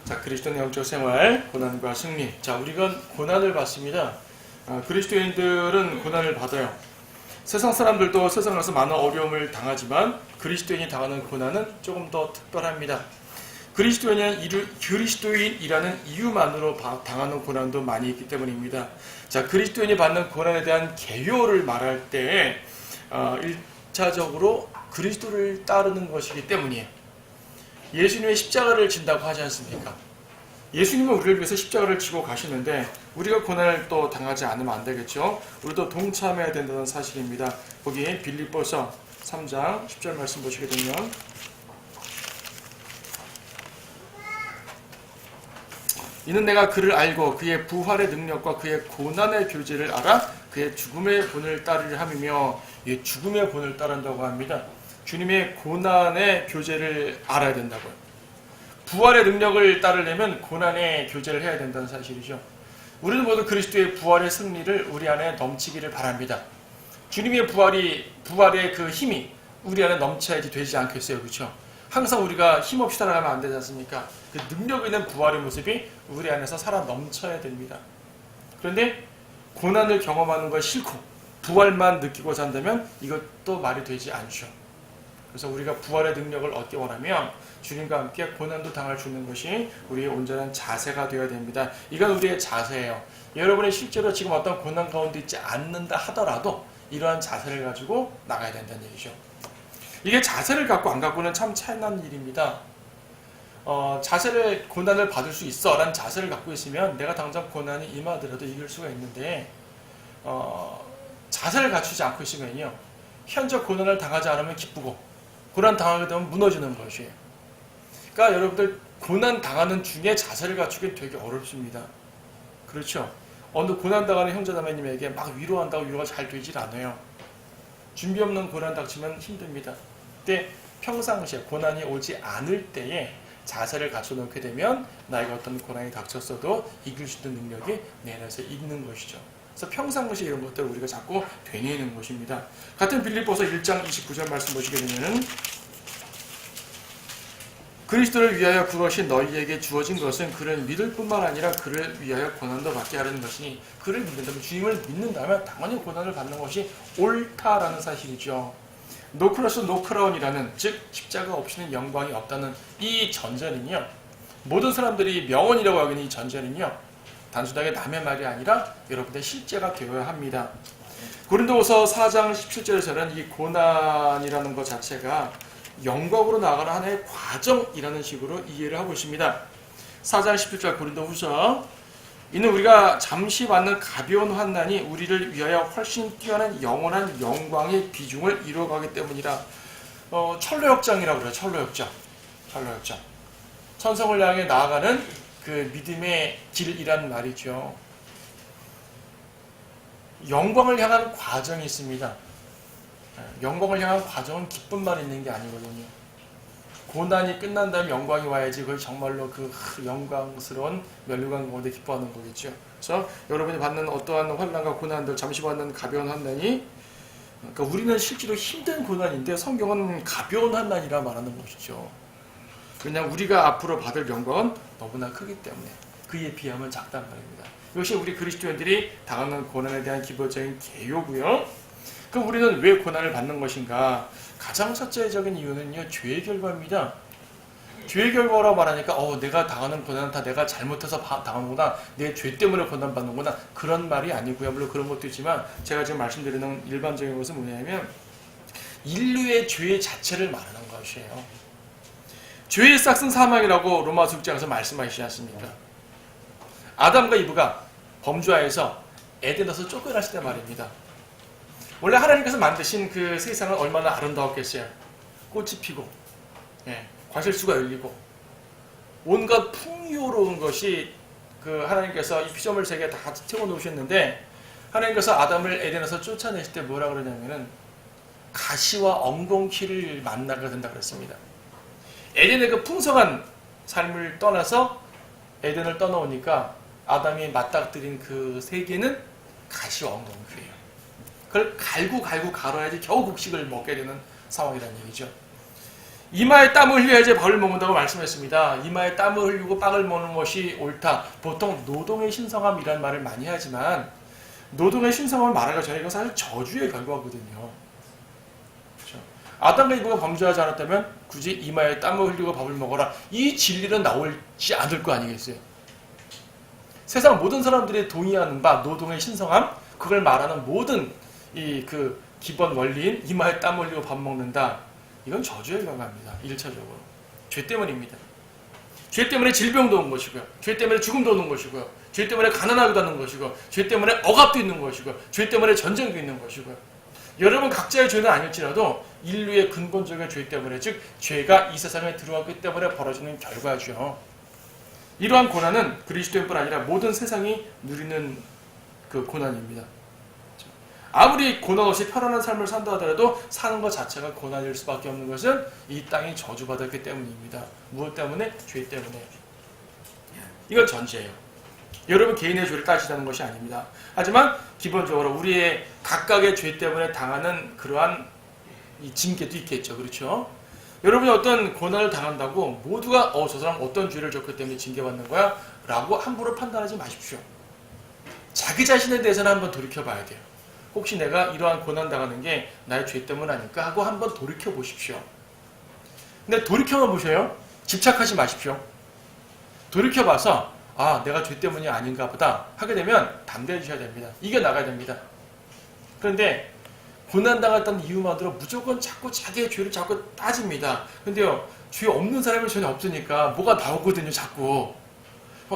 자, 그리스도인의 영적 생활, 고난과 승리. 자, 우리가 고난을 받습니다. 그리스도인들은 고난을 받아요. 세상 사람들도 세상에서 많은 어려움을 당하지만 그리스도인이 당하는 고난은 조금 더 특별합니다. 그리스도인이라는 이유만으로 당하는 고난도 많이 있기 때문입니다. 자, 그리스도인이 받는 고난에 대한 개요를 말할 때 1차적으로 그리스도를 따르는 것이기 때문이에요. 예수님의 십자가를 진다고 하지 않습니까? 예수님은 우리를 위해서 십자가를 지고 가시는데 우리가 고난을 또 당하지 않으면 안 되겠죠. 우리도 동참해야 된다는 사실입니다. 거기에 빌립보서 3장 10절 말씀 보시게 되면 이는 내가 그를 알고 그의 부활의 능력과 그의 고난의 교제를 알아 그의 죽음의 본을 따르려 함이며, 죽음의 본을 따른다고 합니다. 주님의 고난의 교제를 알아야 된다고요. 부활의 능력을 따르려면 고난의 교제를 해야 된다는 사실이죠. 우리는 모두 그리스도의 부활의 승리를 우리 안에 넘치기를 바랍니다. 주님의 부활의 그 힘이 우리 안에 넘쳐야지 되지 않겠어요, 그렇죠? 항상 우리가 힘없이 살아가면 안 되지 않습니까? 그 능력 있는 부활의 모습이 우리 안에서 살아 넘쳐야 됩니다. 그런데 고난을 경험하는 걸 싫고 부활만 느끼고 산다면 이것도 말이 되지 않죠. 그래서 우리가 부활의 능력을 얻기 원하면 주님과 함께 고난도 당할 수 있는 것이 우리의 온전한 자세가 되어야 됩니다. 이건 우리의 자세예요. 여러분이 실제로 지금 어떤 고난 가운데 있지 않는다 하더라도 이러한 자세를 가지고 나가야 된다는 얘기죠. 이게 자세를 갖고 안 갖고는 참 차이난 일입니다. 고난을 받을 수 있어 라는 자세를 갖고 있으면 내가 당장 고난이 임하더라도 이길 수가 있는데, 자세를 갖추지 않고 있으면요, 현재 고난을 당하지 않으면 기쁘고 고난 당하게 되면 무너지는 것이에요. 그러니까 여러분들 고난 당하는 중에 자세를 갖추기 되게 어렵습니다. 그렇죠? 어느 고난 당하는 형제자매님에게 막 위로한다고 위로가 잘 되질 않아요. 준비 없는 고난 닥치면 힘듭니다. 그때 평상시에 고난이 오지 않을 때에 자세를 갖춰놓게 되면 나에게 어떤 고난이 닥쳤어도 이길 수 있는 능력이 내 안에서 있는 것이죠. 그래서 평상시에 이런 것들을 우리가 자꾸 되뇌이는 것입니다. 같은 빌립보서 1장 29절 말씀 보시게 되면은 그리스도를 위하여 그것이 너희에게 주어진 것은 그를 믿을 뿐만 아니라 그를 위하여 고난도 받게 하려는 것이니, 그를 믿는다면, 주님을 믿는다면 당연히 고난을 받는 것이 옳다라는 사실이죠. 노크로스 노크라운이라는, 즉 십자가 없이는 영광이 없다는 이 전제는요, 모든 사람들이 명언이라고 여기는 이 전제는요, 단순하게 남의 말이 아니라 여러분의 실제가 되어야 합니다. 고린도후서 4장 17절에서는 이 고난이라는 것 자체가 영광으로 나아가는 하나의 과정이라는 식으로 이해를 하고 있습니다. 4장 17절 고린도후서, 이는 우리가 잠시 받는 가벼운 환난이 우리를 위하여 훨씬 뛰어난 영원한 영광의 비중을 이루어가기 때문이라. 철로역장이라고 그래요. 철로역장. 천성을 향해 나아가는 그 믿음의 길이란 말이죠. 영광을 향한 과정이 있습니다. 영광을 향한 과정은 기쁨만 있는 게 아니거든요. 고난이 끝난 다음 영광이 와야지 그걸 정말로 그 영광스러운 멸류관 가운데 기뻐하는 거겠죠. 그래서 여러분이 받는 어떠한 환난과 고난들, 잠시 받는 가벼운 환난이, 그러니까 우리는 실제로 힘든 고난인데 성경은 가벼운 환난이라 말하는 것이죠. 그냥 우리가 앞으로 받을 영광은 너무나 크기 때문에 그에 비하면 작단 말입니다. 이것이 우리 그리스도인들이 당하는 고난에 대한 기본적인 개요고요. 그럼 우리는 왜 고난을 받는 것인가? 가장 첫째적인 이유는요, 죄의 결과입니다. 죄의 결과라고 말하니까 내가 당하는 고난은 다 내가 잘못해서 당하는구나, 내 죄 때문에 고난받는구나, 그런 말이 아니고요. 물론 그런 것도 있지만 제가 지금 말씀드리는 일반적인 것은 뭐냐면 인류의 죄 자체를 말하는 것이에요. 죄의 싹은 사망이라고 로마서 6장에서 말씀하시지 않습니까? 아담과 이브가 범죄하여서 에덴에서 쫓겨났을 때 말입니다. 원래 하나님께서 만드신 그 세상은 얼마나 아름다웠겠어요. 꽃이 피고, 과실수가 열리고, 온갖 풍요로운 것이 그 하나님께서 이 피조물 세계에 다 채워놓으셨는데, 하나님께서 아담을 에덴에서 쫓아내실 때 뭐라 그러냐면은 가시와 엉겅퀴를 만나게 된다 그랬습니다. 에덴의 그 풍성한 삶을 떠나서 에덴을 떠나오니까 아담이 맞닥뜨린 그 세계는 가시와 엉겅퀴예요. 그걸 갈고 갈아야지 겨우 곡식을 먹게 되는 상황이라는 얘기죠. 이마에 땀을 흘려야지 밥을 먹는다고 말씀했습니다. 이마에 땀을 흘리고 빵을 먹는 것이 옳다. 보통 노동의 신성함이라는 말을 많이 하지만 노동의 신성함을 말하기 전에 이건 사실 저주의 결과거든요. 그렇죠? 아담과 이브가 범죄하지 않았다면 굳이 이마에 땀을 흘리고 밥을 먹어라. 이 진리는 나오지 않을 거 아니겠어요? 세상 모든 사람들이 동의하는 바 노동의 신성함, 그걸 말하는 모든 그 기본 원리인 이마에 땀을 흘리고 밥 먹는다. 이건 저주의 결과입니다. 1차적으로. 죄 때문입니다. 죄 때문에 질병도 온 것이고요. 죄 때문에 죽음도 오는 것이고요. 죄 때문에 가난하기도 하는 것이고, 죄 때문에 억압도 있는 것이고, 죄 때문에 전쟁도 있는 것이고요. 여러분 각자의 죄는 아닐지라도 인류의 근본적인 죄 때문에, 즉 죄가 이 세상에 들어왔기 때문에 벌어지는 결과죠. 이러한 고난은 그리스도인뿐 아니라 모든 세상이 누리는 그 고난입니다. 아무리 고난 없이 편안한 삶을 산다 하더라도 사는 것 자체가 고난일 수밖에 없는 것은 이 땅이 저주받았기 때문입니다. 무엇 때문에? 죄 때문에. 이건 전제예요. 여러분 개인의 죄를 따지자는 것이 아닙니다. 하지만 기본적으로 우리의 각각의 죄 때문에 당하는 그러한 이 징계도 있겠죠. 그렇죠? 여러분이 어떤 고난을 당한다고 모두가 저 사람 어떤 죄를 졌기 때문에 징계받는 거야? 라고 함부로 판단하지 마십시오. 자기 자신에 대해서는 한번 돌이켜봐야 돼요. 혹시 내가 이러한 고난당하는 게 나의 죄 때문 아닐까 하고 한번 돌이켜보십시오. 근데 돌이켜만 보셔요. 집착하지 마십시오. 돌이켜봐서 내가 죄 때문이 아닌가 보다 하게 되면 담대해지셔야 됩니다. 이겨나가야 됩니다. 그런데 고난당했다는 이유만으로 무조건 자꾸 자기의 죄를 자꾸 따집니다. 근데요, 죄 없는 사람이 전혀 없으니까 뭐가 나오거든요, 자꾸.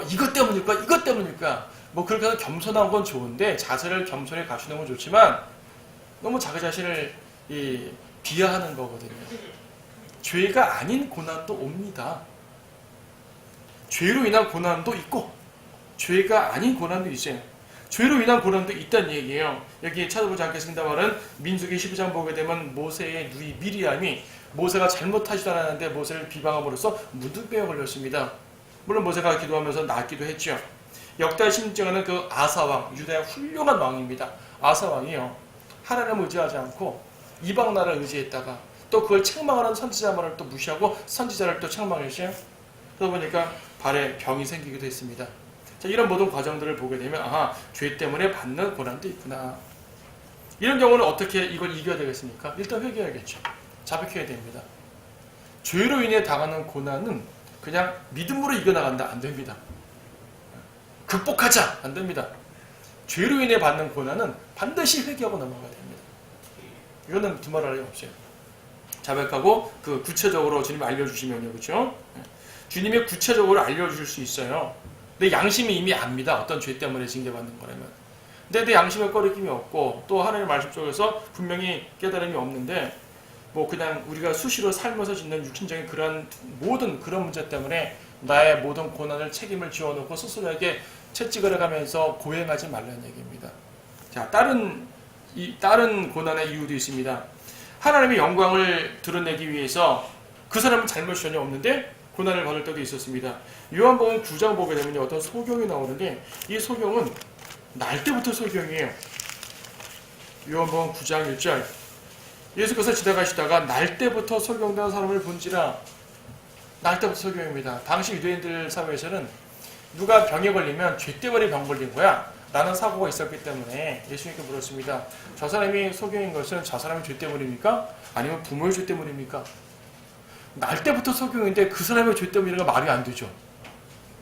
이것 때문일까? 이것 때문일까? 뭐 그렇게 해서 겸손한 건 좋은데 자세를 겸손히 갖추는 건 좋지만 너무 자기 자신을 비하하는 거거든요. 죄가 아닌 고난도 옵니다. 죄로 인한 고난도 있고 죄가 아닌 고난도 있어요. 죄로 인한 고난도 있다는 얘기예요. 여기 찾아보지 않겠습니다만은 민수기 12장 보게 되면 모세의 누이 미리암이 모세가 잘못하지도 않았는데 모세를 비방함으로써 문둥병에 걸렸습니다. 물론 모세가 기도하면서 낫기도 했죠. 역대 16장에는 그 아사왕, 유다의 훌륭한 왕입니다. 아사왕이요, 하나님을 의지하지 않고 이방 나라를 의지했다가 또 그걸 책망하는 선지자만을 또 무시하고 선지자를 또 책망했어요. 그러다 보니까 발에 병이 생기기도 했습니다. 자, 이런 모든 과정들을 보게 되면 죄 때문에 받는 고난도 있구나. 이런 경우는 어떻게 이걸 이겨야 되겠습니까? 일단 회개해야겠죠. 자백해야 됩니다. 죄로 인해 당하는 고난은 그냥 믿음으로 이겨나간다. 안 됩니다. 극복하자! 안 됩니다. 죄로 인해 받는 고난은 반드시 회개하고 넘어가야 됩니다. 이거는 두말 할 일 없어요. 자백하고 그 구체적으로 주님이 알려주시면요. 그렇죠? 주님이 구체적으로 알려주실 수 있어요. 내 양심이 이미 압니다. 어떤 죄 때문에 징계받는 거라면. 근데 내 양심에 꺼리낌이 없고 또 하나님의 말씀 속에서 분명히 깨달음이 없는데 뭐 그냥 우리가 수시로 살면서 짓는 육신적인 그런 모든 그런 문제 때문에 나의 모든 고난을 책임을 지어놓고 스스로에게 채찍을 해가면서 고행하지 말라는 얘기입니다. 자, 다른 고난의 이유도 있습니다. 하나님의 영광을 드러내기 위해서 그 사람은 잘못이 전혀 없는데 고난을 받을 때도 있었습니다. 요한복음 9장 보게 되면 어떤 소경이 나오는데 이 소경은 날 때부터 소경이에요. 요한복음 9장 1절 예수께서 지나가시다가 날 때부터 소경된 사람을 본지라. 날 때부터 소경입니다. 당시 유대인들 사회에서는 누가 병에 걸리면 죄 때문에 병 걸린 거야 라는 사고가 있었기 때문에 예수님께 물었습니다. 저 사람이 소경인 것은 저 사람의 죄 때문입니까? 아니면 부모의 죄 때문입니까? 날 때부터 소경인데 그 사람의 죄 때문이라는 건 말이 안 되죠.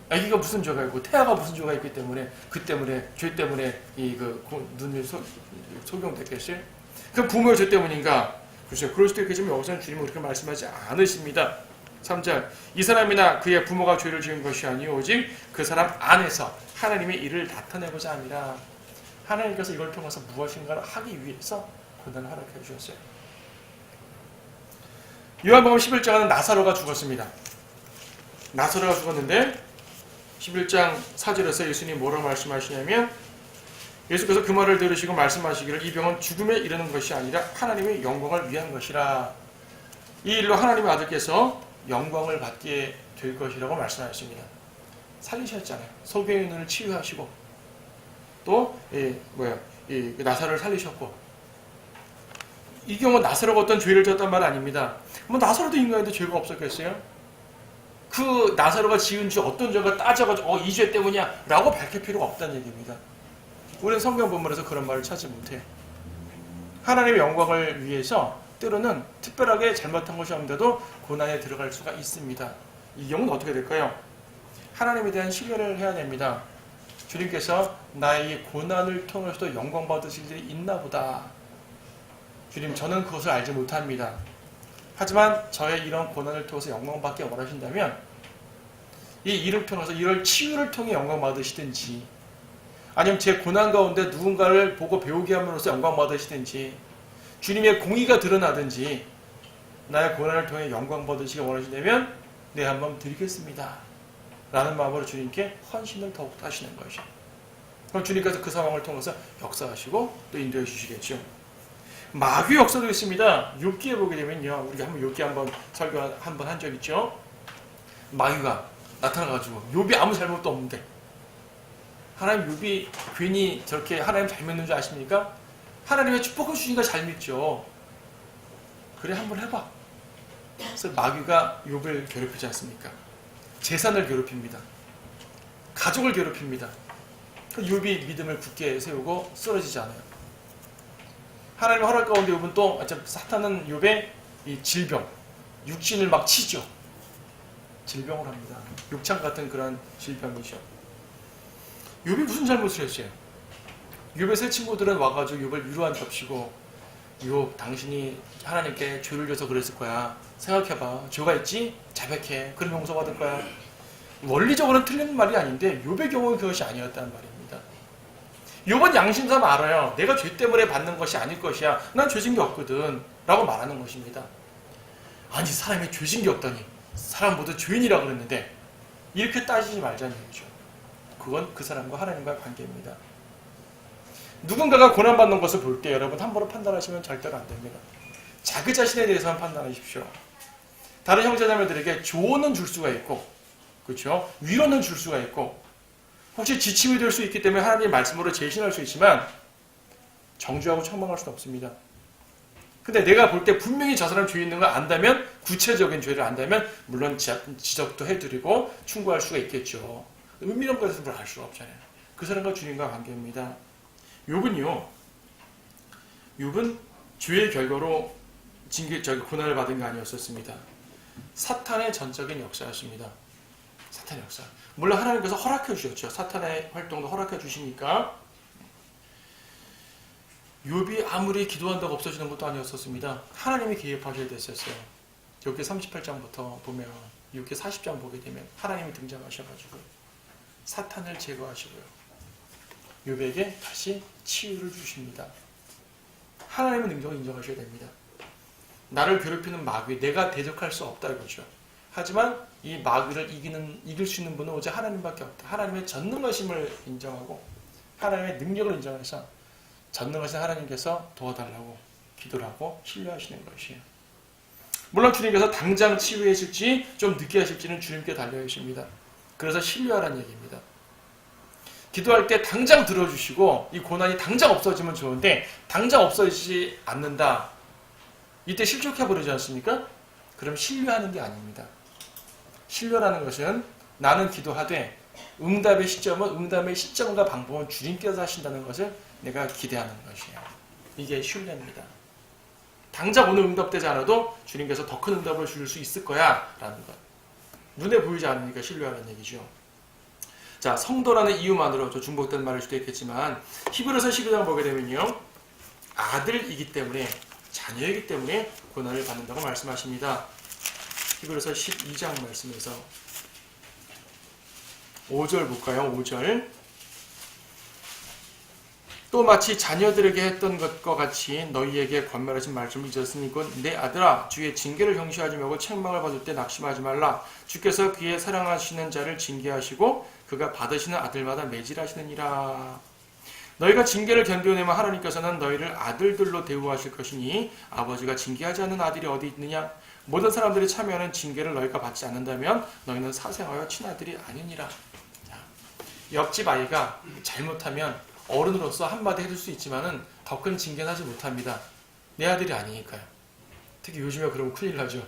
아기가 무슨 죄가 있고 태아가 무슨 죄가 있기 때문에 그 때문에 죄 때문에 눈이 소경됐겠어요? 그럼 부모의 죄 때문인가? 그렇죠. 그럴 수도 있겠지만 여기서는 주님은 그렇게 말씀하지 않으십니다. 3절 이 사람이나 그의 부모가 죄를 지은 것이 아니오 오직 그 사람 안에서 하나님의 일을 나타내고자 합니다. 하나님께서 이걸 통해서 무엇인가를 하기 위해서 고난을 허락해 주셨어요. 요한복음 11장에는 나사로가 죽었습니다. 나사로가 죽었는데 11장 4절에서 예수님이 뭐라고 말씀하시냐면 예수께서 그 말을 들으시고 말씀하시기를 이 병은 죽음에 이르는 것이 아니라 하나님의 영광을 위한 것이라. 이 일로 하나님의 아들께서 영광을 받게 될 것이라고 말씀하셨습니다. 살리셨잖아요. 소경의 눈을 치유하시고 또 나사로를 살리셨고 이 경우 나사로가 어떤 죄를 졌단 말 아닙니다. 뭐 나사로도 인간인데 죄가 없었겠어요? 그 나사로가 지은 죄 어떤 죄가 따져가지고 이 죄 때문이야 라고 밝힐 필요가 없다는 얘기입니다. 우리는 성경 본문에서 그런 말을 찾지 못해. 하나님의 영광을 위해서 때로는 특별하게 잘못한 것이 없는데도 고난에 들어갈 수가 있습니다. 이 경우는 어떻게 될까요? 하나님에 대한 신뢰를 해야 됩니다. 주님께서 나의 고난을 통해서도 영광 받으실 일이 있나 보다. 주님, 저는 그것을 알지 못합니다. 하지만 저의 이런 고난을 통해서 영광 받기 원하신다면 이 일을 통해서 이런 치유를 통해 영광 받으시든지 아니면 제 고난 가운데 누군가를 보고 배우게 함으로써 영광 받으시든지 주님의 공의가 드러나든지 나의 고난을 통해 영광 받으시기 원하신다면 네, 한번 드리겠습니다. 라는 마음으로 주님께 헌신을 더욱더 하시는 것이죠. 그럼 주님께서 그 상황을 통해서 역사하시고 또 인도해 주시겠죠. 마귀 역사도 있습니다. 욥기에 보게 되면요. 우리가 한번 욥기 한번 설교 한번 한 적 있죠. 마귀가 나타나가지고 욥이 아무 잘못도 없는데 하나님 욥이 괜히 저렇게 하나님 잘 믿는 줄 아십니까? 하나님의 축복을 주시니까 잘 믿죠. 그래 한번 해봐. 그래서 마귀가 욥을 괴롭히지 않습니까? 재산을 괴롭힙니다. 가족을 괴롭힙니다. 욥이 믿음을 굳게 세우고 쓰러지지 않아요. 하나님의 허락 가운데 욥은 또 사탄은 욥의 이 질병, 육신을 막 치죠. 질병을 합니다. 욕창 같은 그런 질병이죠. 욥이 무슨 잘못을 했어요? 욥의 세 친구들은 와가지고 욥을 위로한답시고 욥 당신이 하나님께 죄를 져서 그랬을 거야. 생각해봐. 죄가 있지? 자백해. 그럼 용서받을 거야. 원리적으로는 틀린 말이 아닌데 욥의 경우는 그것이 아니었다는 말입니다. 욥은 양심상 알아요. 내가 죄 때문에 받는 것이 아닐 것이야. 난 죄진 게 없거든. 라고 말하는 것입니다. 아니 사람이 죄진 게 없다니. 사람 모두 죄인이라고 그랬는데 이렇게 따지지 말자는 얘기죠. 그건 그 사람과 하나님과의 관계입니다. 누군가가 고난받는 것을 볼 때 여러분 함부로 판단하시면 절대로 안 됩니다. 자기 자신에 대해서만 판단하십시오. 다른 형제자매들에게 조언은 줄 수가 있고 그렇죠? 위로는 줄 수가 있고 혹시 지침이 될 수 있기 때문에 하나님의 말씀으로 제신할 수 있지만 정죄하고 책망할 수는 없습니다. 근데 내가 볼 때 분명히 저 사람 죄 있는 걸 안다면 구체적인 죄를 안다면 물론 지적도 해드리고 충고할 수가 있겠죠. 은밀한 것에서 뭘 알 수가 없잖아요. 그 사람과 주님과 관계입니다. 욥은 죄의 결과로 고난을 받은 게 아니었었습니다. 사탄의 전적인 역사였습니다. 사탄의 역사. 물론 하나님께서 허락해 주셨죠. 사탄의 활동도 허락해 주시니까 욥이 아무리 기도한다고 없어지는 것도 아니었었습니다. 하나님이 개입하셔야 됐었어요. 욥기 38장부터 보면 욥기 40장 보게 되면 하나님이 등장하셔가지고 사탄을 제거하시고요. 욥에게 다시 치유를 주십니다. 하나님의 능력을 인정하셔야 됩니다. 나를 괴롭히는 마귀, 내가 대적할 수 없다 이거죠. 하지만 이 마귀를 이길 수 있는 분은 오직 하나님밖에 없다. 하나님의 전능하심을 인정하고 하나님의 능력을 인정해서 전능하신 하나님께서 도와달라고 기도를 하고 신뢰하시는 것이에요. 물론 주님께서 당장 치유해 줄지 좀 늦게 하실지는 주님께 달려 있습니다. 그래서 신뢰하라는 얘기입니다. 기도할 때 당장 들어주시고 이 고난이 당장 없어지면 좋은데 당장 없어지지 않는다. 이때 실족해버리지 않습니까? 그럼 신뢰하는 게 아닙니다. 신뢰라는 것은 나는 기도하되 응답의 시점과 방법은 주님께서 하신다는 것을 내가 기대하는 것이에요. 이게 신뢰입니다. 당장 오늘 응답되지 않아도 주님께서 더 큰 응답을 줄 수 있을 거야 라는 것. 눈에 보이지 않으니까 신뢰하는 얘기죠. 자, 성도라는 이유만으로 좀 중복된 말일 수도 있겠지만 히브리서 12장 보게 되면요. 아들이기 때문에 자녀이기 때문에 고난을 받는다고 말씀하십니다. 히브리서 12장 말씀에서 5절 볼까요? 5절. 또 마치 자녀들에게 했던 것과 같이 너희에게 권면하신 말씀을 잊었으니 곧 내 아들아 주의 징계를 형시하지 말고 책망을 받을 때 낙심하지 말라. 주께서 그의 사랑하시는 자를 징계하시고 그가 받으시는 아들마다 매질하시느니라. 너희가 징계를 견뎌내면 하나님께서는 너희를 아들들로 대우하실 것이니 아버지가 징계하지 않는 아들이 어디 있느냐. 모든 사람들이 참여하는 징계를 너희가 받지 않는다면 너희는 사생하여 친아들이 아니니라. 옆집 아이가 잘못하면 어른으로서 한마디 해줄 수 있지만은 더 큰 징계는 하지 못합니다. 내 아들이 아니니까요. 특히 요즘에 그러면 큰일 나죠.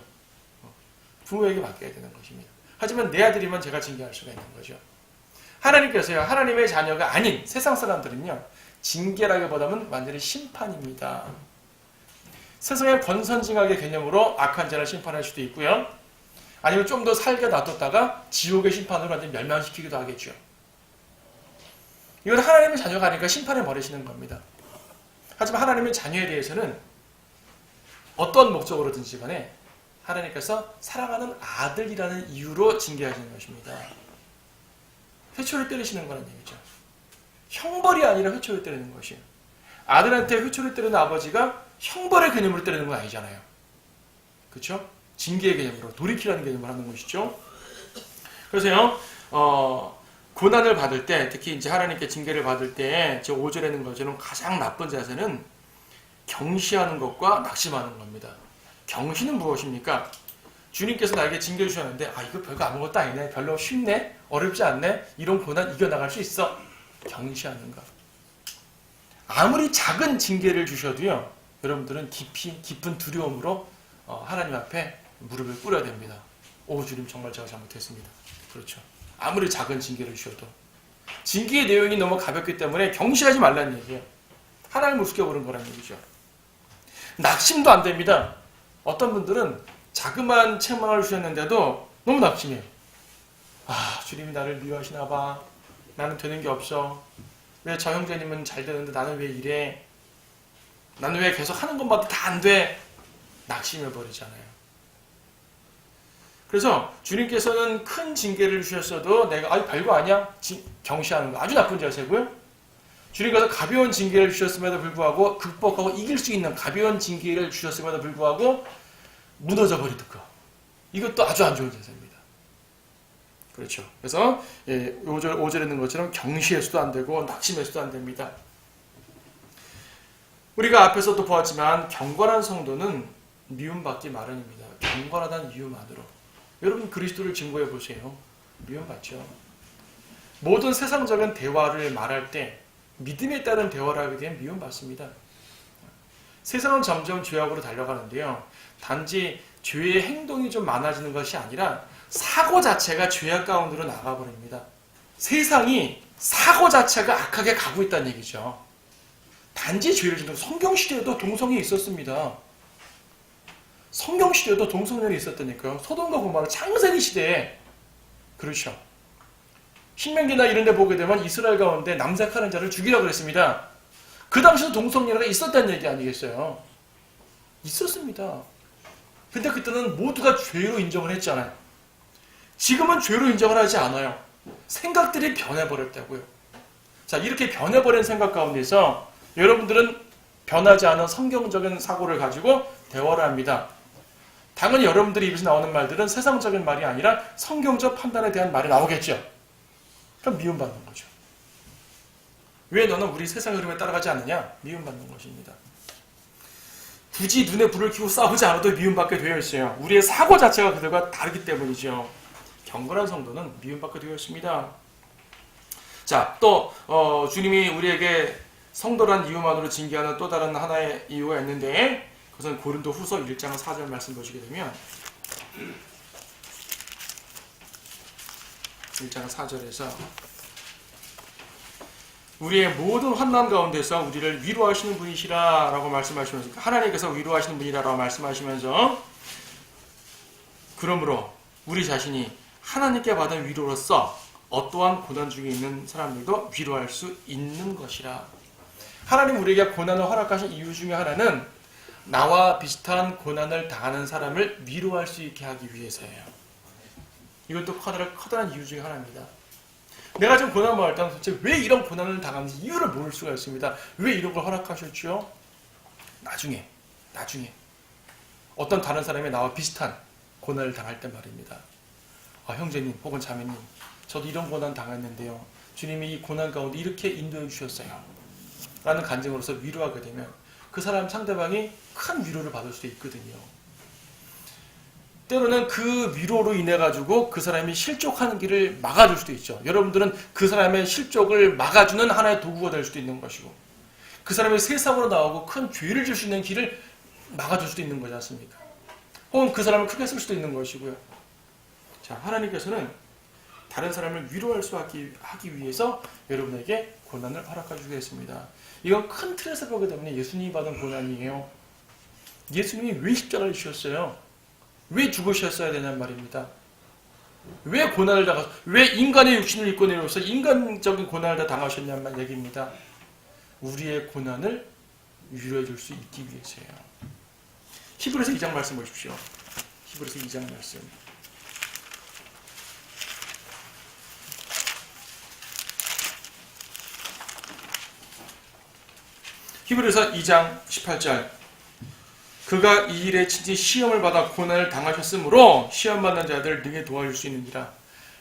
부모에게 맡겨야 되는 것입니다. 하지만 내 아들이면 제가 징계할 수가 있는 거죠. 하나님께서요, 하나님의 자녀가 아닌 세상 사람들은요, 징계라기보다는 완전히 심판입니다. 세상의 권선징악의 개념으로 악한 자를 심판할 수도 있고요. 아니면 좀 더 살게 놔뒀다가 지옥의 심판으로 완전히 멸망시키기도 하겠죠. 이건 하나님의 자녀가 아니니까 심판에 버리시는 겁니다. 하지만 하나님의 자녀에 대해서는 어떤 목적으로든지 간에 하나님께서 사랑하는 아들이라는 이유로 징계하시는 것입니다. 회초를 때리시는 거라는 얘기죠. 형벌이 아니라 회초를 때리는 것이에요. 아들한테 회초를 때리는 아버지가 형벌의 개념으로 때리는 건 아니잖아요. 그렇죠? 징계의 개념으로, 돌이키라는 개념으로 하는 것이죠. 그래서요, 고난을 받을 때, 특히 이제 하나님께 징계를 받을 때, 저 5절에 있는 것처럼 가장 나쁜 자세는 경시하는 것과 낙심하는 겁니다. 경시는 무엇입니까? 주님께서 나에게 징계를 주셨는데, 이거 별거 아무것도 아니네, 별로 쉽네, 어렵지 않네, 이런 고난 이겨나갈 수 있어. 경시하는 것. 아무리 작은 징계를 주셔도요, 여러분들은 깊은 두려움으로 하나님 앞에 무릎을 꿇어야 됩니다. 주님 정말 제가 잘못했습니다. 그렇죠. 아무리 작은 징계를 주셔도. 징계의 내용이 너무 가볍기 때문에 경시하지 말라는 얘기예요. 하나님을 우습게보는 거라는 얘기죠. 낙심도 안 됩니다. 어떤 분들은 자그마한 책망을 주셨는데도 너무 낙심해요. 주님이 나를 미워하시나 봐. 나는 되는 게 없어. 왜 저 형제님은 잘 되는데 나는 왜 이래? 나는 왜 계속 하는 것마다 다 안 돼? 낙심해버리잖아요. 그래서 주님께서는 큰 징계를 주셨어도 내가 별거 아니야? 경시하는 거 아주 나쁜 자세고요. 주님께서 가벼운 징계를 주셨음에도 불구하고 극복하고 이길 수 있는 가벼운 징계를 주셨음에도 불구하고 무너져 버리는 거. 이것도 아주 안 좋은 자세입니다. 그렇죠. 그래서 5절에 있는 것처럼 경시해서도 안 되고 낙심해서도 안 됩니다. 우리가 앞에서도 보았지만 경건한 성도는 미움받기 마련입니다. 경건하다는 이유만으로. 여러분 그리스도를 증거해 보세요. 미움받죠. 모든 세상적인 대화를 말할 때 믿음에 따른 대화를 하게 되면 미움받습니다. 세상은 점점 죄악으로 달려가는데요. 단지 죄의 행동이 좀 많아지는 것이 아니라 사고 자체가 죄악 가운데로 나가버립니다. 세상이 사고 자체가 악하게 가고 있다는 얘기죠. 단지 죄를 짓는 성경시대에도 동성이 있었습니다. 성경시대에도 동성연이 있었다니까요. 소돔과 고모라 창세기 시대에. 그렇죠. 신명기나 이런 데 보게 되면 이스라엘 가운데 남색하는 자를 죽이라고 그랬습니다. 그 당시도 동성연애가 있었다는 얘기 아니겠어요? 있었습니다. 근데 그때는 모두가 죄로 인정을 했잖아요. 지금은 죄로 인정을 하지 않아요. 생각들이 변해버렸다고요. 자, 이렇게 변해버린 생각 가운데서 여러분들은 변하지 않은 성경적인 사고를 가지고 대화를 합니다. 당연히 여러분들이 입에서 나오는 말들은 세상적인 말이 아니라 성경적 판단에 대한 말이 나오겠죠. 그럼 미움받는 거죠. 왜 너는 우리 세상 흐름에 따라가지 않느냐? 미움받는 것입니다. 굳이 눈에 불을 켜고 싸우지 않아도 미움받게 되어 있어요. 우리의 사고 자체가 그들과 다르기 때문이죠. 경건한 성도는 미움받게 되어 있습니다. 자, 또 주님이 우리에게 성도란 이유만으로 징계하는 또 다른 하나의 이유가 있는데 그것은 고린도 후서 1장 4절 말씀 보시게 되면 1장 4절에서 우리의 모든 환난 가운데서 우리를 위로하시는 분이시라 라고 말씀하시면서 하나님께서 위로하시는 분이라고 말씀하시면서 그러므로 우리 자신이 하나님께 받은 위로로서 어떠한 고난 중에 있는 사람들도 위로할 수 있는 것이라. 하나님 우리에게 고난을 허락하신 이유 중에 하나는 나와 비슷한 고난을 당하는 사람을 위로할 수 있게 하기 위해서예요. 이것도 커다란 이유 중에 하나입니다. 내가 지금 고난을 받을 때는 도대체 왜 이런 고난을 당하는지 이유를 모를 수가 있습니다. 왜 이런 걸 허락하셨죠? 나중에 어떤 다른 사람이 나와 비슷한 고난을 당할 때 말입니다. 형제님 혹은 자매님, 저도 이런 고난 당했는데요. 주님이 이 고난 가운데 이렇게 인도해 주셨어요. 라는 간증으로서 위로하게 되면 그 사람 상대방이 큰 위로를 받을 수도 있거든요. 때로는 그 위로로 인해 가지고 그 사람이 실족하는 길을 막아줄 수도 있죠. 여러분들은 그 사람의 실족을 막아주는 하나의 도구가 될 수도 있는 것이고 그 사람이 세상으로 나오고 큰 죄를 질 수 있는 길을 막아줄 수도 있는 거지 않습니까? 혹은 그 사람을 크게 쓸 수도 있는 것이고요. 자, 하나님께서는 다른 사람을 위로할 수 하기 위해서 여러분에게 고난을 허락해 주겠습니다. 이건 큰 틀에서 보게 되면 예수님이 받은 고난이에요. 예수님이 왜 십자가를 지셨어요? 왜 죽으셨어야 되냔 말입니다. 왜 고난을 왜 인간의 육신을 입고 내려오셔서 인간적인 고난을 다 당하셨냔 얘기입니다. 우리의 고난을 위로해 줄 수 있기 위해서요. 히브리서 2장 말씀 보십시오. 히브리서 2장 말씀. 히브리서 2장 18절. 그가 이 일에 친히 시험을 받아 고난을 당하셨으므로 시험받는 자들을 능히 도와줄 수 있느니라.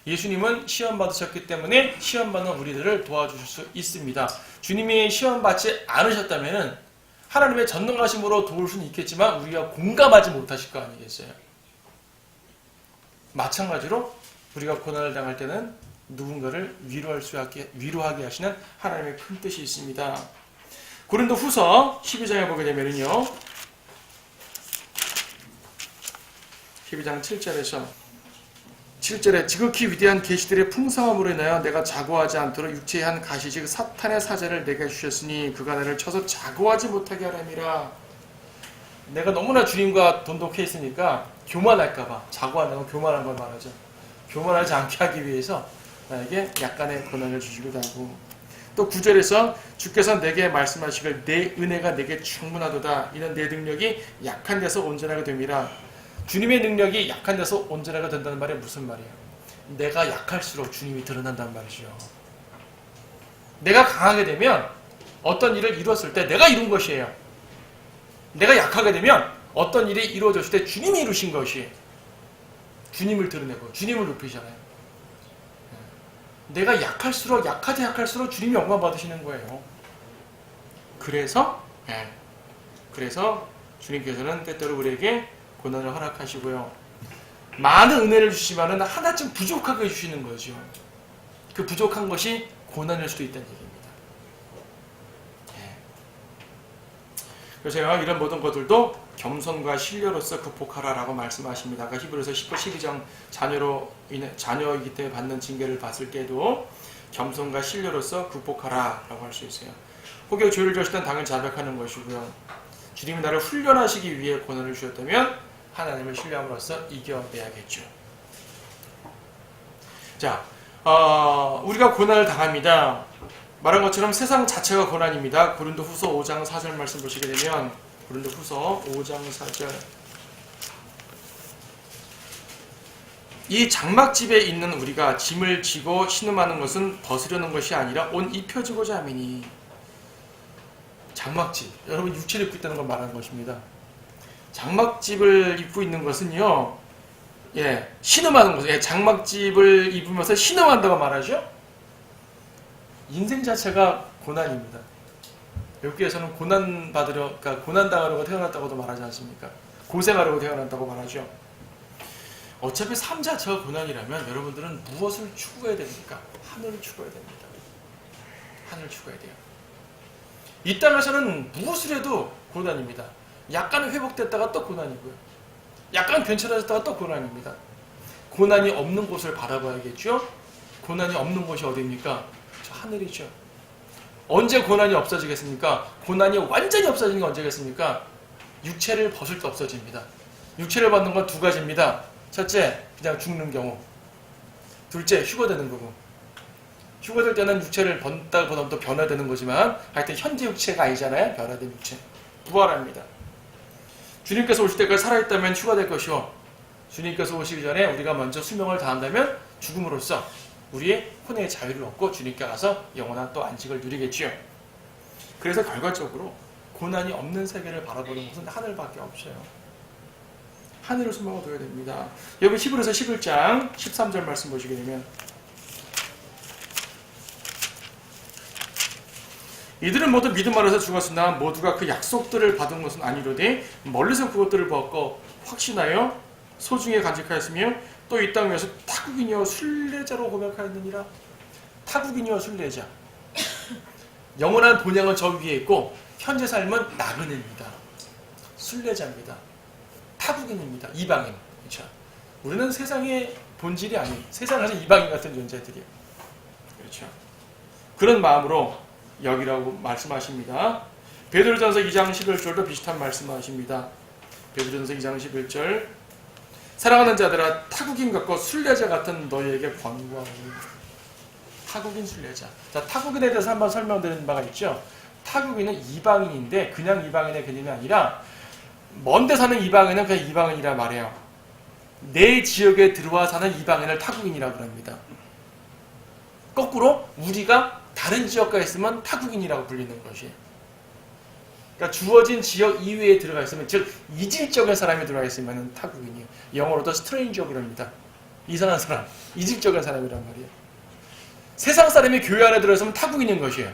예수님은 시험받으셨기 때문에 시험받는 우리들을 도와주실 수 있습니다. 주님이 시험받지 않으셨다면 하나님의 전능하심으로 도울 수는 있겠지만 우리가 공감하지 못하실 거 아니겠어요? 마찬가지로 우리가 고난을 당할 때는 누군가를 위로하게 하시는 하나님의 큰 뜻이 있습니다. 고린도 후서 12장에 보게 되면요. 12장 7절에 지극히 위대한 계시들의 풍성함으로 인하여 내가 자고하지 않도록 육체의 한 가시 즉 사탄의 사자를 내게 주셨으니 그가 나를 쳐서 자고하지 못하게 하람이라. 내가 너무나 주님과 돈독해 있으니까 교만할까봐, 자고한다고 교만한 걸 말하죠. 교만하지 않게 하기 위해서 나에게 약간의 고난을 주시기도 하고, 또 9절에서 주께서 내게 말씀하시길 내 은혜가 내게 충분하도다. 이는 내 능력이 약한 데서 온전하게 됨이라. 주님의 능력이 약한 데서 온전하게 된다는 말이 무슨 말이에요? 내가 약할수록 주님이 드러난다는 말이죠. 내가 강하게 되면 어떤 일을 이루었을 때 내가 이룬 것이에요. 내가 약하게 되면 어떤 일이 이루어졌을 때 주님이 이루신 것이에요. 주님을 드러내고 주님을 높이잖아요. 내가 약할수록 주님이 영광 받으시는 거예요. 그래서 주님께서는 때때로 우리에게 고난을 허락하시고요. 많은 은혜를 주시지만 하나쯤 부족하게 해주시는 거죠. 그 부족한 것이 고난일 수도 있다는 얘기입니다. 그래서 이런 모든 것들도 겸손과 신뢰로서 극복하라라고 말씀하십니다. 아까 히브리서 12장 자녀이기 때문에 받는 징계를 봤을 때도 겸손과 신뢰로서 극복하라라고 할 수 있어요. 혹여 죄를 저지르면 당연히 자백하는 것이고요. 주님이 나를 훈련하시기 위해 고난을 주셨다면 하나님을 신뢰함으로써 이겨내야겠죠. 자, 우리가 고난을 당합니다. 말한 것처럼 세상 자체가 고난입니다. 고린도 후서 5장 4절 말씀 보시게 되면 고린도 후서 5장 4절 이 장막집에 있는 우리가 짐을 지고 신음하는 것은 벗으려는 것이 아니라 옷 입혀지고자 함이니. 장막집, 여러분 육체를 입고 있다는 걸 말하는 것입니다. 장막집을 입고 있는 것은요, 신음하는 것이에요. 장막집을 입으면서 신음한다고 말하죠. 인생 자체가 고난입니다. 여기에서는 그러니까 고난당하려고 태어났다고도 말하지 않습니까? 고생하려고 태어났다고 말하죠. 어차피 삶 자체가 고난이라면 여러분들은 무엇을 추구해야 됩니까? 하늘을 추구해야 됩니다. 하늘을 추구해야 돼요. 이 땅에서는 무엇을 해도 고난입니다. 약간 회복됐다가 또 고난이고요. 약간 괜찮아졌다가 또 고난입니다. 고난이 없는 곳을 바라봐야겠죠? 고난이 없는 곳이 어디입니까? 저 하늘이죠. 언제 고난이 없어지겠습니까? 고난이 완전히 없어지는 게 언제겠습니까? 육체를 벗을 때 없어집니다. 육체를 받는 건 두 가지입니다. 첫째, 그냥 죽는 경우. 둘째, 휴거되는 거고. 휴거될 때는 육체를 번다보다 또 변화되는 거지만 하여튼 현재 육체가 아니잖아요. 변화된 육체. 부활합니다. 주님께서 오실 때까지 살아있다면 휴가될 것이요. 주님께서 오시기 전에 우리가 먼저 수명을 다한다면 죽음으로써 우리의 혼의 자유를 얻고 주님께 가서 영원한 또 안식을 누리겠지요. 그래서 결과적으로 고난이 없는 세계를 바라보는 것은 하늘밖에 없어요. 하늘을 소망을 둬야 됩니다. 여기 히브리서 11장 13절 말씀 보시게 되면 이들은 모두 믿음 안에서 죽었으나 모두가 그 약속들을 받은 것은 아니로되 멀리서 그것들을 보았고 확신하여 소중히 간직하였으며 또 이 땅 위에서 타국인이여 순례자로 고백하였느니라. 타국인이여 순례자. 영원한 본향은 저 위에 있고 현재 삶은 나그네입니다. 순례자입니다. 타국인입니다. 이방인. 그렇죠? 우리는 세상의 본질이 아닌 세상에서 이방인 같은 존재들이에요. 그렇죠? 그런 마음으로 여기라고 말씀하십니다. 베드로전서 2장 11절도 비슷한 말씀하십니다. 베드로전서 2장 11절 사랑하는 자들아 타국인 같고 순례자 같은 너희에게 권고하오니. 타국인 순례자. 자, 타국인에 대해서 한번 설명드린 바가 있죠. 타국인은 이방인인데 그냥 이방인의 개념이 아니라 먼데 사는 이방인은 그냥 이방인이라 말해요. 내 지역에 들어와 사는 이방인을 타국인이라고 합니다. 거꾸로 우리가 다른 지역가에 있으면 타국인이라고 불리는 것이에요. 그러니까 주어진 지역 이외에 들어가 있으면, 즉 이질적인 사람이 들어가 있으면 타국인이에요. 영어로도 스트레인저라고 합니다. 이상한 사람, 이질적인 사람이란 말이에요. 세상 사람이 교회 안에 들어있으면 타국인인 것이에요.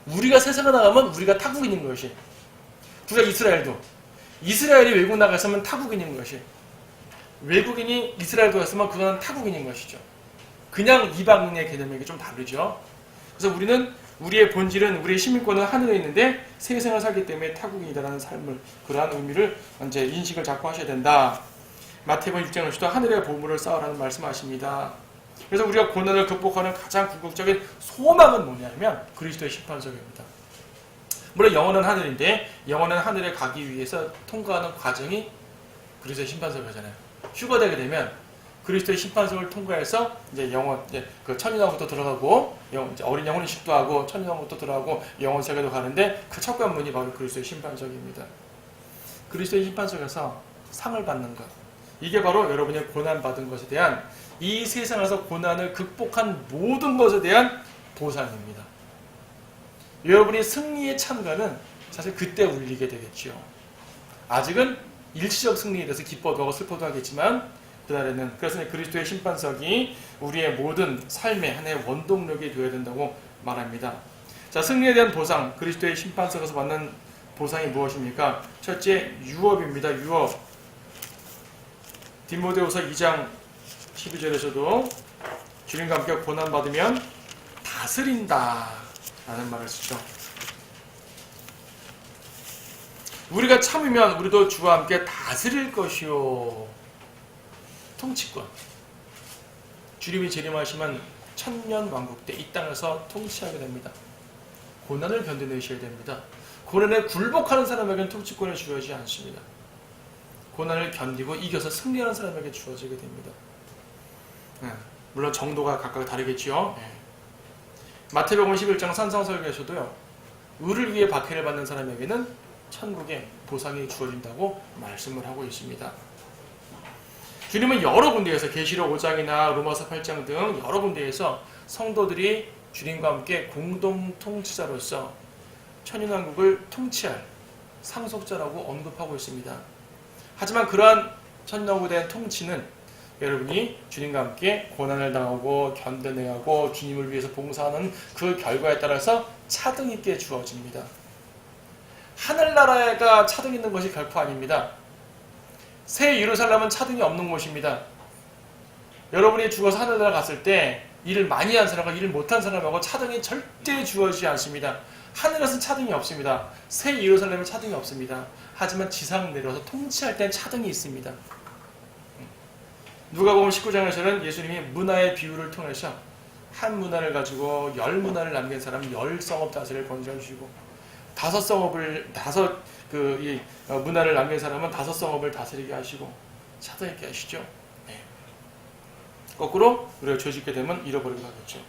우리가 세상에 나가면 우리가 타국인인 것이에요. 우리가 이스라엘이 외국 나갔으면 타국인인 것이에요. 외국인이 이스라엘 들어갔으면 그건 타국인인 것이죠. 그냥 이방인의 개념이 좀 다르죠. 그래서 우리의 본질은, 우리의 시민권은 하늘에 있는데 세상을 살기 때문에 타국인이라는 삶을, 그러한 의미를 이제 인식을 잡고 하셔야 된다. 마태복음 6장 6절도 하늘의 보물을 쌓으라는 말씀하십니다. 그래서 우리가 고난을 극복하는 가장 궁극적인 소망은 뭐냐면 그리스도의 심판석입니다. 물론 영혼은 하늘인데 영혼은 하늘에 가기 위해서 통과하는 과정이 그리스도의 심판석이잖아요. 휴거되게 되면 그리스도의 심판석을 통과해서 이제 그 천년왕국도 들어가고 이제 어린 영혼이 식도하고 천년왕국도 들어가고 영혼 세계도 가는데 그 첫 관문이 바로 그리스도의 심판석입니다. 그리스도의 심판석에서 상을 받는 것, 이게 바로 여러분이 고난받은 것에 대한, 이 세상에서 고난을 극복한 모든 것에 대한 보상입니다. 여러분이 승리의 찬가는 사실 그때 울리게 되겠죠. 아직은 일시적 승리에 대해서 기뻐도 하고 슬퍼도 하겠지만 그날에는, 그래서 그리스도의 심판석이 우리의 모든 삶의 하나의 원동력이 되어야 된다고 말합니다. 자, 승리에 대한 보상, 그리스도의 심판석에서 받는 보상이 무엇입니까? 첫째, 유업입니다. 유업. 디모데후서 2장 12절에서도 주님과 함께 고난받으면 다스린다 라는 말을 쓰죠. 우리가 참으면 우리도 주와 함께 다스릴 것이요. 통치권. 주님이 재림하시면 천년 왕국 때 이 땅에서 통치하게 됩니다. 고난을 견뎌내셔야 됩니다. 고난에 굴복하는 사람에게는 통치권을 주어지지 않습니다. 고난을 견디고 이겨서 승리하는 사람에게 주어지게 됩니다. 물론 정도가 각각 다르겠지요. 마태복음 11장 산상설교에서도요, 의를 위해 박해를 받는 사람에게는 천국에 보상이 주어진다고 말씀을 하고 있습니다. 주님은 여러 군데에서 계시록 5장이나 로마서 8장 등 여러 군데에서 성도들이 주님과 함께 공동 통치자로서 천년왕국을 통치할 상속자라고 언급하고 있습니다. 하지만 그러한 천년왕국에 대한 통치는 여러분이 주님과 함께 고난을 당하고 견뎌내고 주님을 위해서 봉사하는 그 결과에 따라서 차등 있게 주어집니다. 하늘나라가 차등 있는 것이 결코 아닙니다. 새 예루살렘은 차등이 없는 곳입니다. 여러분이 죽어서 하늘나라 갔을 때 일을 많이 한 사람과 일을 못한 사람하고 차등이 절대 주어지지 않습니다. 하늘에서는 차등이 없습니다. 새 예루살렘은 차등이 없습니다. 하지만 지상 내려서 통치할 땐 차등이 있습니다. 누가복음 19장에서는 예수님이 문화의 비유를 통해서 한 문화를 가지고 10문화를 남긴 사람 10성읍 다스릴 권세를 주시고 문화를 남긴 사람은 5성읍을 다스리게 하시고 차등 있게 하시죠. 거꾸로 우리가 죄짓게 되면 잃어버리고 하겠죠.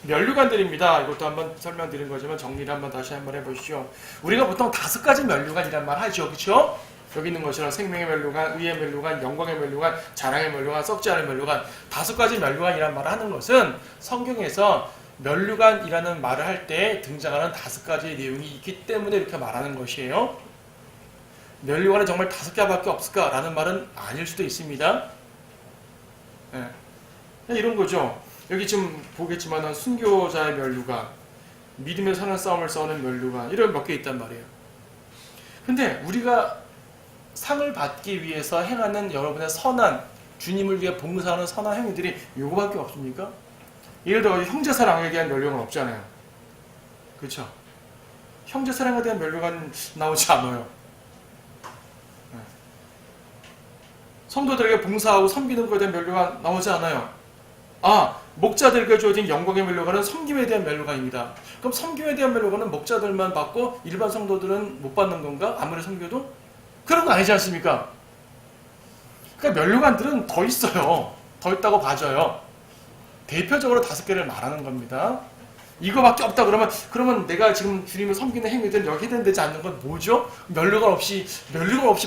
면류관들입니다. 이것도 한번 설명드린 거지만 정리를 한번 다시 한번 해보시죠. 우리가 보통 5가지 면류관이란 말 하죠. 그렇죠? 여기 있는 것처럼 생명의 면류관, 의의 면류관, 영광의 면류관, 자랑의 면류관, 썩지 않은 면류관, 5가지 면류관이란 말을 하는 것은 성경에서 면류관이라는 말을 할 때 등장하는 5가지의 내용이 있기 때문에 이렇게 말하는 것이에요. 면류관이 정말 5개밖에 없을까라는 말은 아닐 수도 있습니다. 이런 거죠. 여기 지금 보겠지만 순교자의 면류관, 믿음의 선한 싸움을 싸우는 면류관, 이런 몇 개 있단 말이에요. 근데 우리가 상을 받기 위해서 행하는 여러분의 선한, 주님을 위해 봉사하는 선한 행위들이 요거밖에 없습니까? 예를 들어 형제사랑에 대한 면류관 없잖아요. 그렇죠? 형제사랑에 대한 면류관 나오지 않아요. 성도들에게 봉사하고 섬기는 것에 대한 면류가 나오지 않아요. 목자들에게 주어진 영광의 면류관은 섬김에 대한 면류관입니다. 그럼 섬김에 대한 면류관은 목자들만 받고 일반 성도들은 못 받는 건가? 아무리 섬겨도? 그런 거 아니지 않습니까? 그러니까 면류관들은 더 있어요. 더 있다고 봐줘요. 대표적으로 5개를 말하는 겁니다. 이거밖에 없다 그러면 내가 지금 주님을 섬기는 행위들은 여기 해당되지 않는 건 뭐죠? 면류관 없이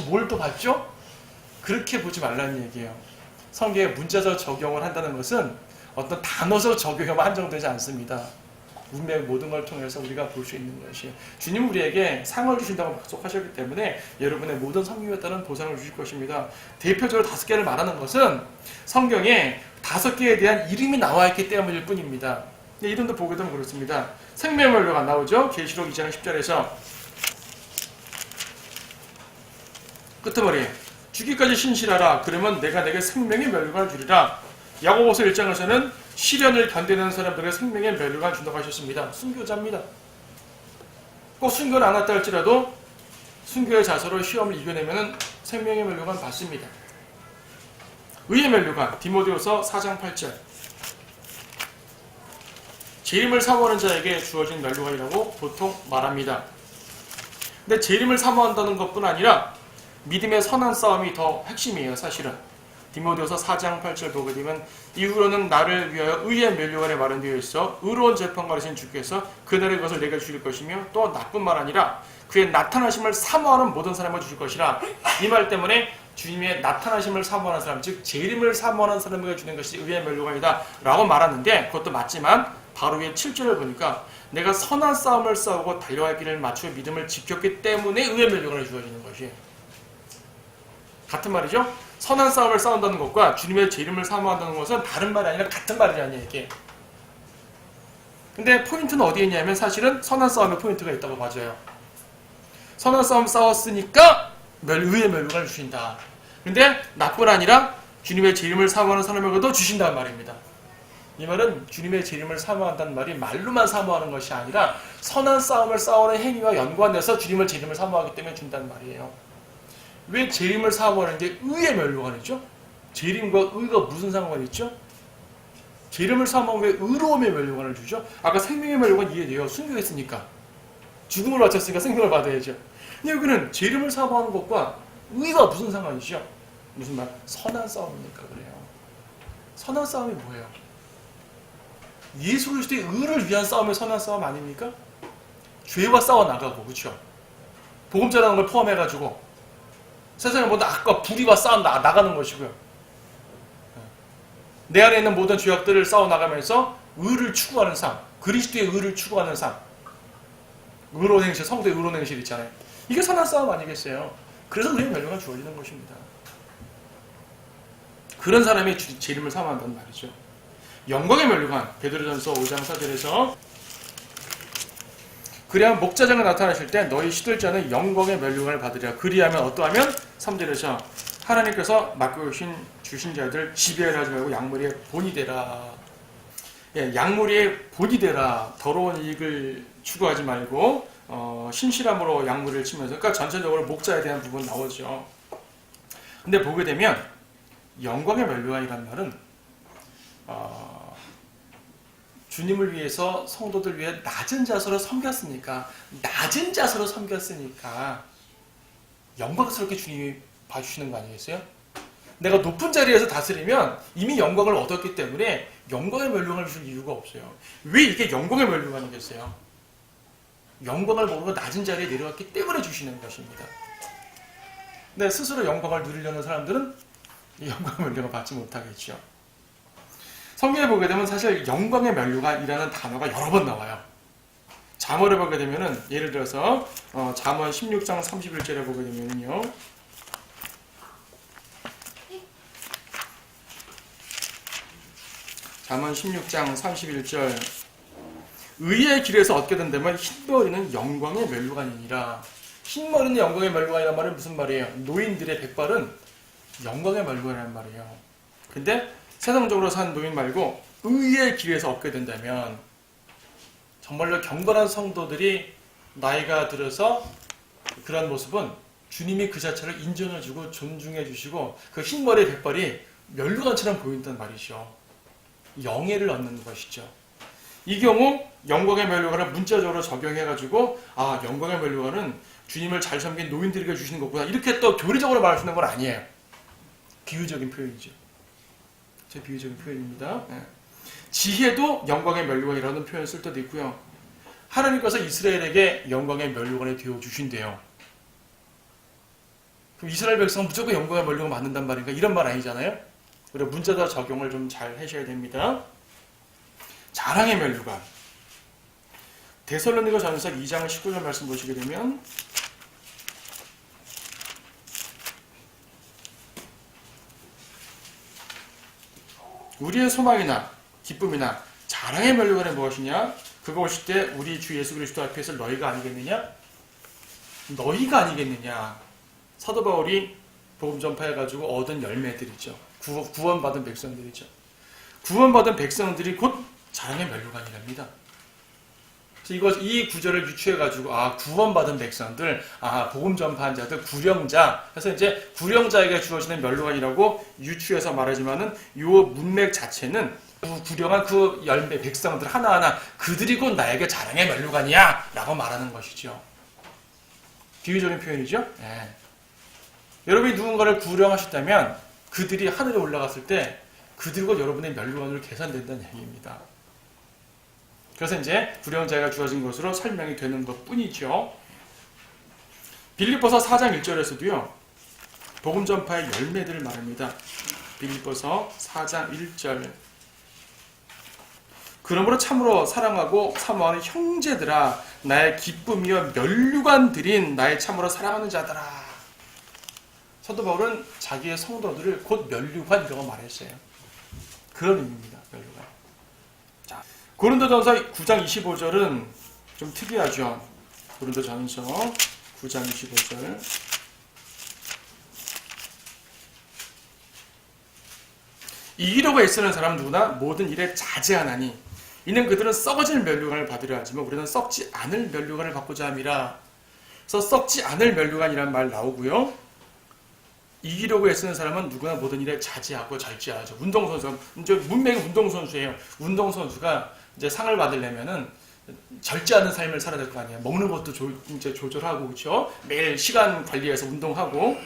뭘 또 받죠? 그렇게 보지 말라는 얘기예요. 성경에 문자적 적용을 한다는 것은 어떤 단어적 적용에만 한정되지 않습니다. 운명의 모든 걸 통해서 우리가 볼 수 있는 것이 주님 우리에게 상을 주신다고 약속하셨기 때문에 여러분의 모든 섬김에 따른 보상을 주실 것입니다. 대표적으로 5개를 말하는 것은 성경에 5개에 대한 이름이 나와 있기 때문일 뿐입니다. 이름도 보게 되면 그렇습니다. 생명의 면류관 나오죠? 계시록 2장 10절에서 끄트머리 주기까지 신실하라. 그러면 내가 내게 생명의 면류관을 주리라. 야고보서 1장에서는 시련을 견디는 사람들의 생명의 면류관을 준다고 하셨습니다. 순교자입니다. 꼭 순교를 안 왔다 할지라도 순교의 자세로 시험을 이겨내면 생명의 면류관 받습니다. 의의 면류관 디모데후서 4장 8절 재림을 사모하는 자에게 주어진 면류관이라고 보통 말합니다. 근데 재림을 사모한다는 것뿐 아니라 믿음의 선한 싸움이 더 핵심이에요. 사실은 디모데후서 4장 8절 보게 되면 이후로는 나를 위하여 의의 면류관에 마련되어 있어 의로운 재판관이신 주께서 그날의 것을 내게 주실 것이며 또 나뿐만 아니라 그의 나타나심을 사모하는 모든 사람을 주실 것이라. 이 말 때문에 주님의 나타나심을 사모하는 사람, 즉 재림을 사모하는 사람에게 주는 것이 의의 면류관이다 라고 말하는데, 그것도 맞지만 바로 위에 7절을 보니까 내가 선한 싸움을 싸우고 달려갈 길을 맞추어 믿음을 지켰기 때문에 의의 면류관이 주어지는 것이 같은 말이죠. 선한 싸움을 싸운다는 것과 주님의 재림을 사모한다는 것은 다른 말이 아니라 같은 말이라는 얘기예요. 근데 포인트는 어디에 있냐면 사실은 선한 싸움에 포인트가 있다고 봐줘요. 선한 싸움 싸웠으니까 의의 면류관을 주신다. 근데 나뿐 아니라 주님의 재림을 사모하는 사람에게도 주신다는 말입니다. 이 말은 주님의 재림을 사모한다는 말이 말로만 사모하는 것이 아니라 선한 싸움을 싸우는 행위와 연관돼서 주님의 재림을 사모하기 때문에 준다는 말이에요. 왜 재림을 사모하는 게 의의 면류관이죠? 재림과 의가 무슨 상관이 있죠? 재림을 사모하면 왜 의로움의 면류관을 주죠? 아까 생명의 면류관 이해돼요. 순교했으니까. 죽음을 마쳤으니까 생명을 받아야죠. 근데 여기는 재림을 사모하는 것과 의가 무슨 상관이죠? 무슨 말? 선한 싸움이니까 그래요. 선한 싸움이 뭐예요? 예수 그리스도의 의를 위한 싸움이 선한 싸움 아닙니까? 죄와 싸워 나가고, 그렇죠? 복음 전하는 걸 포함해가지고 세상의 모든 악과 불의와 싸워 나가는 것이고요. 내 안에 있는 모든 죄악들을 싸워 나가면서 의를 추구하는 삶, 그리스도의 의를 추구하는 삶, 의로운 행실, 성도의 의로운 행실 있잖아요. 이게 선한 싸움 아니겠어요? 그래서 의의 면류관이 주어지는 것입니다. 그런 사람이 재림을 사모한다는 말이죠. 영광의 면류관, 베드로전서 5장 4절에서 그리하면 목자장에 나타나실 때 너희 시들자는 영광의 면류관을 받으리라. 그리하면 어떠하면 3절에서 하나님께서 맡겨주신 주신 자들 지배를 하지 말고 양무리의 본이 되라. 양무리의 본이 되라. 더러운 이익을 추구하지 말고 신실함으로 양무리를 치면서, 그러니까 전체적으로 목자에 대한 부분 나오죠. 근데 보게 되면 영광의 면류관이라는 말은 주님을 위해서 성도들 위해 낮은 자세로 섬겼으니까 영광스럽게 주님이 봐주시는 거 아니겠어요? 내가 높은 자리에서 다스리면 이미 영광을 얻었기 때문에 영광의 면류관을 줄 이유가 없어요. 왜 이렇게 영광의 면류관이겠어요? 영광을 모르고 낮은 자리에 내려왔기 때문에 주시는 것입니다. 근데 스스로 영광을 누리려는 사람들은 이 영광의 면류관을 받지 못하겠죠. 성경에 보게 되면 사실 영광의 면류관이라는 단어가 여러 번 나와요. 잠언을 보게 되면은, 예를 들어서 잠언 16장 31절에 보게 되면요, 잠언 16장 31절 의의 길에서 얻게 된다면 흰머리는 영광의 면류관이니라. 흰머리는 영광의 면류관이란 말은 무슨 말이에요? 노인들의 백발은 영광의 면류관이란 말이에요. 근데 세상적으로 산 노인 말고 의의 길에서 얻게 된다면 정말로 경건한 성도들이 나이가 들어서 그런 모습은 주님이 그 자체를 인정해주고 존중해주시고 그 흰머리 백발이 면류관처럼 보인단 말이죠. 영예를 얻는 것이죠. 이 경우 영광의 면류관을 문자적으로 적용해가지고 영광의 면류관은 주님을 잘 섬긴 노인들에게 주시는 거구나 이렇게 또 교리적으로 말할 수 있는 건 아니에요. 비유적인 표현이죠. 제 비유적인 표현입니다. 지혜도 영광의 면류관이라는 표현을 쓸 때도 있고요. 하나님께서 이스라엘에게 영광의 면류관이 되어 주신대요. 그럼 이스라엘 백성은 무조건 영광의 면류관 맞는단 말인가? 이런 말 아니잖아요. 그리고 문자다 적용을 좀 잘 하셔야 됩니다. 자랑의 면류관. 데살로니가 전서 2장 19절 말씀 보시게 되면 우리의 소망이나 기쁨이나 자랑의 면류관이 무엇이냐? 그거 오실 때 우리 주 예수 그리스도 앞에서 너희가 아니겠느냐? 너희가 아니겠느냐? 사도 바울이 복음 전파해가지고 얻은 열매들이죠. 구원받은 백성들이죠. 구원받은 백성들이 곧 자랑의 면류관이랍니다. 이 구절을 유추해가지고 구원받은 백성들, 복음 전파한 자들, 구령자. 그래서 이제 구령자에게 주어지는 면류관이라고 유추해서 말하지만은 요 문맥 자체는 구령한 그 열매 백성들 하나하나 그들이 곧 나에게 자랑의 면류관이야 라고 말하는 것이죠. 비유적인 표현이죠. 여러분이 누군가를 구령하셨다면 그들이 하늘에 올라갔을 때 그들과 여러분의 면류관으로 계산된다는 얘기입니다. 그래서 이제 구령자가 주어진 것으로 설명이 되는 것 뿐이죠. 빌립보서 4장 1절에서도요. 복음 전파의 열매들을 말합니다. 빌립보서 4장 1절. 그러므로 참으로 사랑하고 사모하는 형제들아 나의 기쁨이여 면류관 드린 나의 참으로 사랑하는 자들아. 사도 바울은 자기의 성도들을 곧 면류관이라고 말했어요. 그런 의미입니다. 면류관. 자, 고린도전서 9장 25절은 좀 특이하죠. 고린도전서 9장 25절. 이기려고 애쓰는 사람은 누구나 모든 일에 자제하나니 이는 그들은 썩어질 면류관을 받으려 하지만 우리는 썩지 않을 면류관을 받고자 함이라. 그래서 썩지 않을 면류관이라는 말 나오고요. 이기려고 애쓰는 사람은 누구나 모든 일에 자제하고 절제하죠. 운동선수, 이제 문맥은 운동선수예요. 운동선수가 이제 상을 받으려면은 절제하는 삶을 살아야 될 거 아니에요. 먹는 것도 이제 조절하고, 그렇죠? 매일 시간 관리해서 운동하고.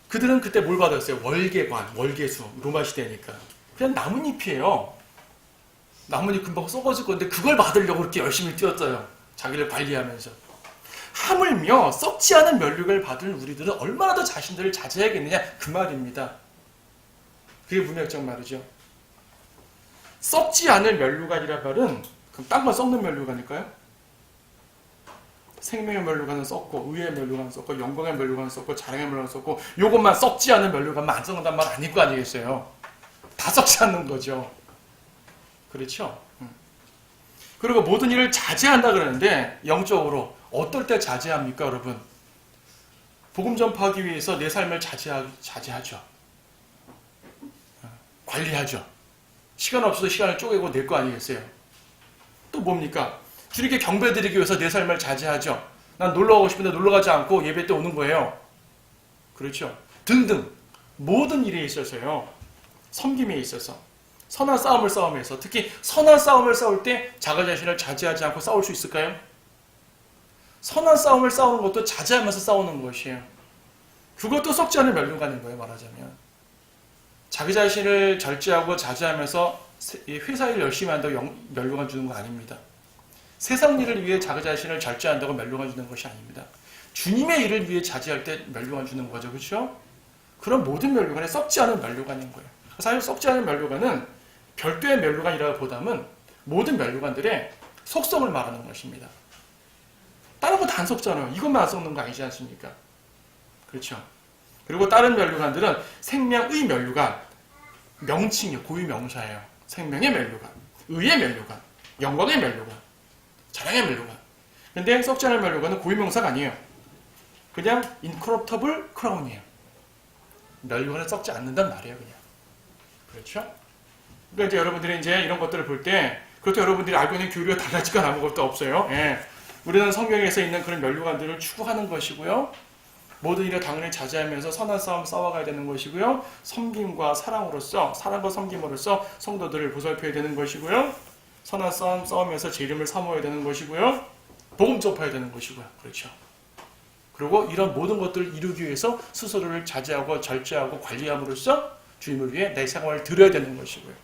그들은 그때 뭘 받았어요? 월계관, 월계수, 로마 시대니까. 그냥 나뭇잎이에요. 나뭇잎 금방 썩어질 건데 그걸 받으려고 그렇게 열심히 뛰었어요. 자기를 관리하면서. 하물며 썩지 않은 면류관을 받을 우리들은 얼마나 더 자신들을 자제해야겠느냐 그 말입니다. 그게 문맥적 말이죠. 썩지 않을 면류관이란 말은 그럼 딴 건 썩는 면류관일까요? 생명의 면류관은 썩고 의의 면류관은 썩고 영광의 면류관은 썩고 자랑의 면류관은 썩고 요것만 썩지 않은 면류관만 안 썩는단 말 아닐 거 아니겠어요? 다 썩지 않는 거죠. 그렇죠? 그리고 모든 일을 자제한다 그러는데 영적으로 어떨 때 자제합니까, 여러분? 복음 전파하기 위해서 내 삶을 자제하죠. 관리하죠. 시간 없어서 시간을 쪼개고 낼 거 아니겠어요? 또 뭡니까? 주님께 경배드리기 위해서 내 삶을 자제하죠. 난 놀러 가고 싶은데 놀러 가지 않고 예배 때 오는 거예요. 그렇죠? 등등 모든 일에 있어서요. 섬김에 있어서 선한 싸움을 싸우면서 특히 선한 싸움을 싸울 때 자기 자신을 자제하지 않고 싸울 수 있을까요? 선한 싸움을 싸우는 것도 자제하면서 싸우는 것이에요. 그것도 썩지 않은 면류관인 거예요, 말하자면. 자기 자신을 절제하고 자제하면서 회사 일 열심히 한다고 면류관 주는 거 아닙니다. 세상 일을 위해 자기 자신을 절제한다고 면류관 주는 것이 아닙니다. 주님의 일을 위해 자제할 때 면류관 주는 거죠, 그렇죠? 그런 모든 면류관이 썩지 않은 면류관인 거예요. 사실 썩지 않은 면류관은 별도의 면류관이라고 보다는 모든 면류관들의 속성을 말하는 것입니다. 다른 거 다 안 썩잖아요. 이것만 안 썩는 거 아니지 않습니까? 그렇죠. 그리고 다른 면류관들은 생명의 면류관, 명칭이요, 고유 명사예요. 생명의 면류관, 의의 면류관, 영광의 면류관, 자랑의 면류관. 근데 썩지 않은 면류관은 고유 명사가 아니에요. 그냥 incorruptible crown이에요. 면류관은 썩지 않는단 말이에요, 그냥. 그렇죠? 그러니까 이제 여러분들이 이제 이런 것들을 볼 때, 그렇게 여러분들이 알고 있는 교리와 달라질 건 아무것도 없어요. 예. 우리는 성경에서 있는 그런 면류관들을 추구하는 것이고요. 모든 일을 당연히 자제하면서 선한 싸움 싸워가야 되는 것이고요. 섬김과 사랑으로서, 사랑과 섬김으로써 성도들을 보살펴야 되는 것이고요. 선한 싸움 싸우면서 제 이름을 사모해야 되는 것이고요. 복음 접해야 되는 것이고요. 그렇죠. 그리고 이런 모든 것들을 이루기 위해서 스스로를 자제하고 절제하고 관리함으로써 주님을 위해 내 생활을 드려야 되는 것이고요.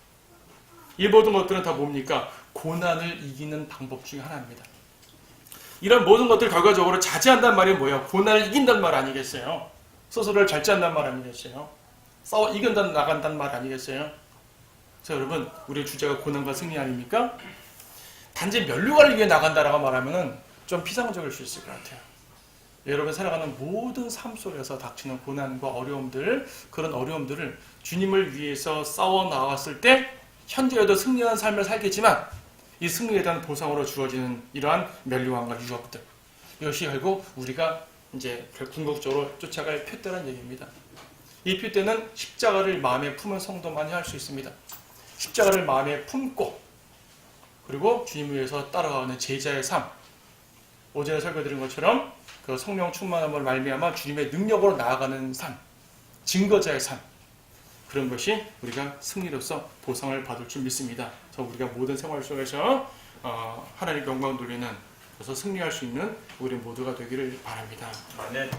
이 모든 것들은 다 뭡니까? 고난을 이기는 방법 중에 하나입니다. 이런 모든 것들 결과적으로 자제한다는 말이 뭐예요? 고난을 이긴다는 말 아니겠어요? 스스로를 절제한다는 말 아니겠어요? 나간다는 말 아니겠어요? 그래서 여러분, 우리의 주제가 고난과 승리 아닙니까? 단지 면류관을 위해 나간다라고 말하면 좀 피상적일 수 있을 것 같아요. 여러분 살아가는 모든 삶 속에서 닥치는 고난과 어려움들, 그런 어려움들을 주님을 위해서 싸워 나왔을 때 현재에도 승리하는 삶을 살겠지만 이 승리에 대한 보상으로 주어지는 이러한 면류관과 유업들, 이것이 결국 우리가 이제 궁극적으로 쫓아갈 표대라는 얘기입니다. 이 표대는 십자가를 마음에 품은 성도만이 할 수 있습니다. 십자가를 마음에 품고 그리고 주님을 위해서 따라가는 제자의 삶, 오전에 설교드린 것처럼 그 성령 충만함을 말미암아 주님의 능력으로 나아가는 삶, 증거자의 삶, 그런 것이 우리가 승리로서 보상을 받을 줄 믿습니다. 그래서 우리가 모든 생활 속에서 하나님께 영광 돌리는, 그래서 승리할 수 있는 우리 모두가 되기를 바랍니다. 아멘.